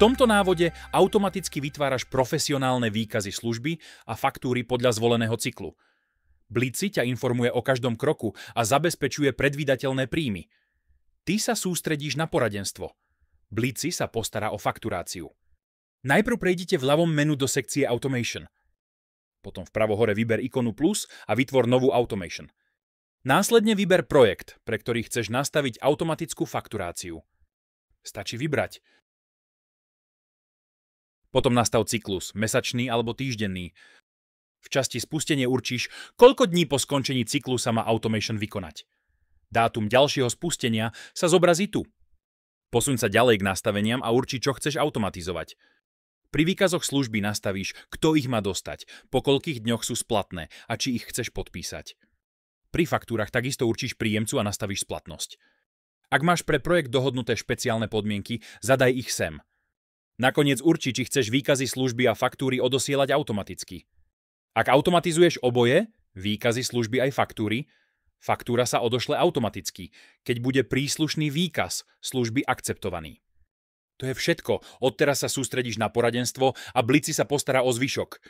tomto návode automaticky vytváraš profesionálne výkazy služby a faktúry podľa zvoleného cyklu. Blici ťa informuje o každom kroku a zabezpečuje predvídateľné príjmy. Ty sa sústredíš na poradenstvo. Blici sa postará o fakturáciu. Najprv prejdite v ľavom menu do sekcie Automation. Potom vpravo hore vyber ikonu plus a vytvor novú Automation. Následne vyber projekt, pre ktorý chceš nastaviť automatickú fakturáciu. Stačí vybrať. Potom nastav cyklus, mesačný alebo týždenný. V časti spustenie určíš, koľko dní po skončení cyklu sa má Automation vykonať. Dátum ďalšieho spustenia sa zobrazí tu. Posuň sa ďalej k nastaveniam a urči, čo chceš automatizovať. Pri výkazoch služby nastavíš, kto ich má dostať, po koľkých dňoch sú splatné a či ich chceš podpísať. Pri faktúrach takisto určíš príjemcu a nastavíš splatnosť. Ak máš pre projekt dohodnuté špeciálne podmienky, zadaj ich sem. Nakoniec urči, či chceš výkazy služby a faktúry odosielať automaticky. Ak automatizuješ oboje, výkazy služby aj faktúry, faktúra sa odošle automaticky, keď bude príslušný výkaz služby akceptovaný. To je všetko. Odteraz sa sústredíš na poradenstvo a Blici sa postará o zvyšok.